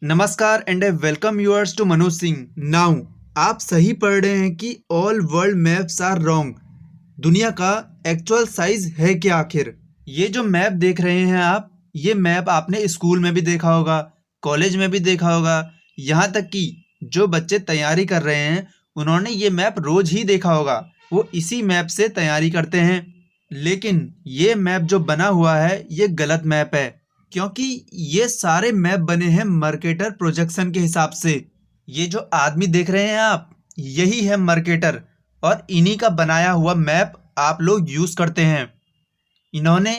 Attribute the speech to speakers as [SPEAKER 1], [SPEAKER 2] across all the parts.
[SPEAKER 1] नमस्कार and welcome yours to Manoj Singh. Now आप सही पढ़ रहे हैं कि all world maps are wrong. दुनिया का एक्चुअल साइज है क्या आखिर? ये जो मैप देख रहे हैं आप, ये मैप आपने स्कूल में भी देखा होगा, कॉलेज में भी देखा होगा। यहाँ तक कि जो बच्चे तैयारी कर रहे हैं उन्होंने ये मैप रोज ही देखा होगा। वो इसी मैप से तैयारी करते हैं। लेकिन ये मैप जो बना हुआ है ये गलत मैप है, क्योंकि ये सारे मैप बने हैं मर्केटर प्रोजेक्शन के हिसाब से। ये जो आदमी देख रहे हैं आप, यही है मर्केटर, और इन्हीं का बनाया हुआ मैप आप लोग यूज करते हैं। इन्होंने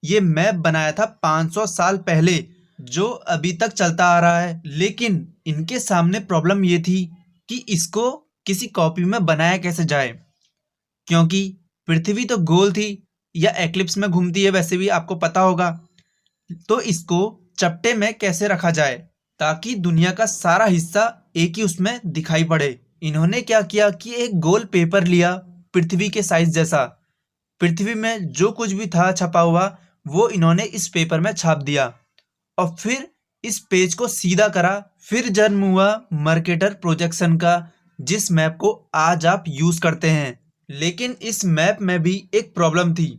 [SPEAKER 1] ये मैप बनाया था 500 साल पहले, जो अभी तक चलता आ रहा है। लेकिन इनके सामने प्रॉब्लम ये थी कि इसको किसी कॉपी में बनाया कैसे जाए, क्योंकि पृथ्वी तो गोल थी या एक्लिप्स में घूमती है, वैसे भी आपको पता होगा। तो इसको चपटे में कैसे रखा जाए ताकि दुनिया का सारा हिस्सा एक ही उसमें दिखाई पड़े। इन्होंने क्या किया कि एक गोल पेपर लिया, पृथ्वी के साइज जैसा। पृथ्वी में जो कुछ भी था छपा हुआ, वो इन्होंने इस पेपर में छाप दिया और फिर इस पेज को सीधा करा। फिर जन्म हुआ मर्केटर प्रोजेक्शन का, जिस मैप को आज आप यूज करते हैं। लेकिन इस मैप में भी एक प्रॉब्लम थी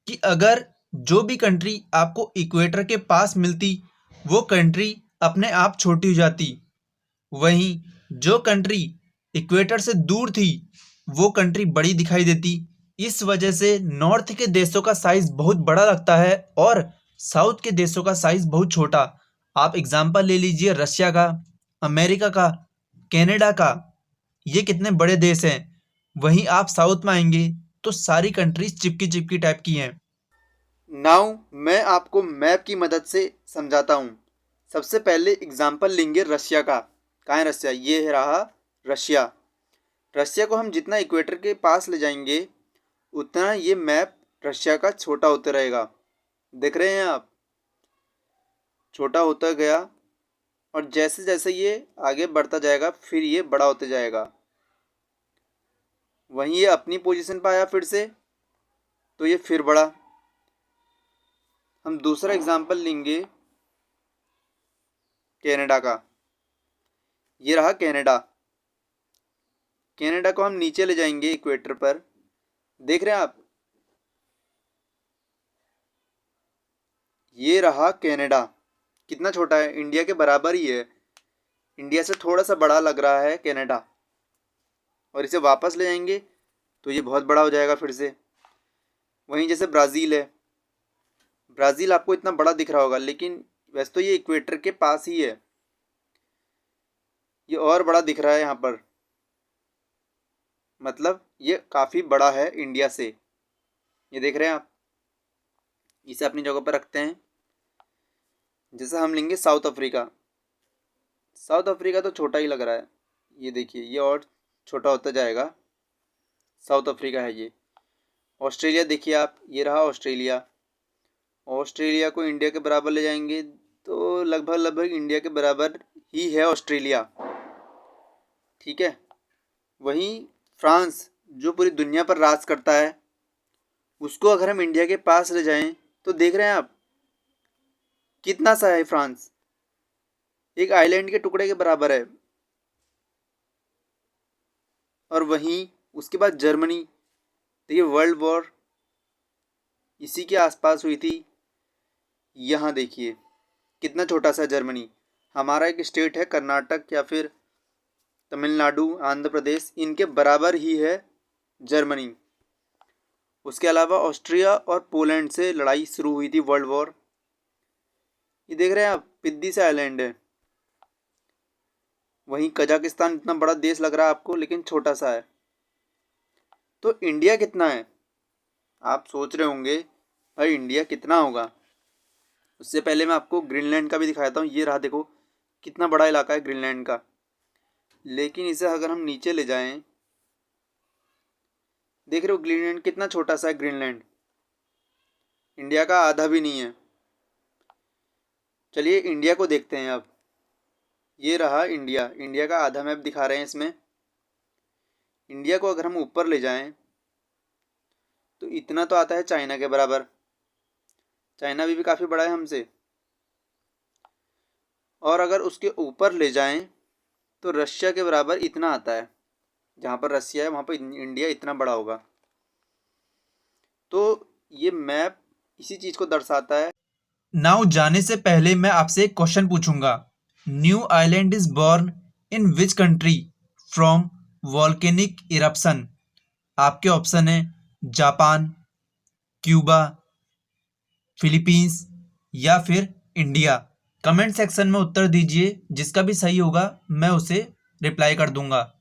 [SPEAKER 1] कि अगर जो भी कंट्री आपको इक्वेटर के पास मिलती, वो कंट्री अपने आप छोटी हो जाती। वहीं जो कंट्री इक्वेटर से दूर थी, वो कंट्री बड़ी दिखाई देती। इस वजह से नॉर्थ के देशों का साइज बहुत बड़ा लगता है और साउथ के देशों का साइज बहुत छोटा। आप एग्जाम्पल ले लीजिए रशिया का, अमेरिका का, कनाडा का। ये कितने बड़े देश हैं। वहीं आप साउथ में आएंगे तो सारी कंट्रीज चिपकी चिपकी टाइप की हैं। नाउ मैं आपको मैप की मदद से समझाता हूँ। सबसे पहले एग्जाम्पल लेंगे रशिया का। कहाँ है रशिया? ये रहा रशिया। रशिया को हम जितना इक्वेटर के पास ले जाएंगे उतना ये मैप रशिया का छोटा होता रहेगा। देख रहे हैं आप, छोटा होता गया, और जैसे जैसे ये आगे बढ़ता जाएगा फिर ये बड़ा होते जाएगा। वहीं ये अपनी पोजीशन पर आया फिर से, तो ये फिर बढ़ा। हम दूसरा एग्जाम्पल लेंगे कनाडा का। ये रहा कनाडा। कनाडा को हम नीचे ले जाएंगे इक्वेटर पर। देख रहे हैं आप, ये रहा कनाडा। कितना छोटा है, इंडिया के बराबर ही है। इंडिया से थोड़ा सा बड़ा लग रहा है कनाडा। और इसे वापस ले जाएंगे तो ये बहुत बड़ा हो जाएगा फिर से। वहीं जैसे ब्राज़ील है, ब्राज़ील आपको इतना बड़ा दिख रहा होगा, लेकिन वैसे तो ये इक्वेटर के पास ही है। ये और बड़ा दिख रहा है यहाँ पर, मतलब ये काफ़ी बड़ा है इंडिया से। ये देख रहे हैं आप। इसे अपनी जगह पर रखते हैं। जैसे हम लेंगे साउथ अफ्रीका। साउथ अफ्रीका तो छोटा ही लग रहा है। ये देखिए, ये और छोटा होता जाएगा। साउथ अफ्रीका है ये। ऑस्ट्रेलिया देखिए आप, ये रहा ऑस्ट्रेलिया। ऑस्ट्रेलिया को इंडिया के बराबर ले जाएंगे तो लगभग लगभग इंडिया के बराबर ही है ऑस्ट्रेलिया। ठीक है। वहीं फ्रांस, जो पूरी दुनिया पर राज करता है, उसको अगर हम इंडिया के पास ले जाएं तो देख रहे हैं आप कितना सा है फ्रांस। एक आइलैंड के टुकड़े के बराबर है। और वहीं उसके बाद जर्मनी। देखिए, वर्ल्ड वॉर इसी के आसपास हुई थी। यहाँ देखिए कितना छोटा सा जर्मनी। हमारा एक स्टेट है कर्नाटक या फिर तमिलनाडु, आंध्र प्रदेश, इनके बराबर ही है जर्मनी। उसके अलावा ऑस्ट्रिया और पोलैंड से लड़ाई शुरू हुई थी, वर्ल्ड वॉर। ये देख रहे हैं आप, पिद्दी से आइलैंड है। वहीं कजाकिस्तान इतना बड़ा देश लग रहा है आपको, लेकिन छोटा सा है। तो इंडिया कितना है? आप सोच रहे होंगे भाई इंडिया कितना होगा। उससे पहले मैं आपको ग्रीनलैंड का भी दिखाता हूँ। ये रहा, देखो कितना बड़ा इलाका है ग्रीनलैंड का। लेकिन इसे अगर हम नीचे ले जाएं, देख रहे हो ग्रीनलैंड कितना छोटा सा है। ग्रीनलैंड इंडिया का आधा भी नहीं है। चलिए इंडिया को देखते हैं अब। ये रहा इंडिया। इंडिया का आधा मैप दिखा रहे हैं इसमें। इंडिया को अगर हम ऊपर ले जाएं तो इतना तो आता है चाइना के बराबर। चाइना भी काफ़ी बड़ा है हमसे। और अगर उसके ऊपर ले जाएं तो रशिया के बराबर इतना आता है। जहाँ पर रसिया है वहाँ पर इंडिया इतना बड़ा होगा। तो ये मैप इसी चीज़ को दर्शाता है। नाउ जाने से पहले मैं आपसे एक क्वेश्चन पूछूंगा। New island is born in which country from volcanic eruption. आपके ऑप्शन है जापान, क्यूबा, फिलीपींस या फिर इंडिया। कमेंट सेक्शन में उत्तर दीजिए, जिसका भी सही होगा मैं उसे रिप्लाई कर दूंगा।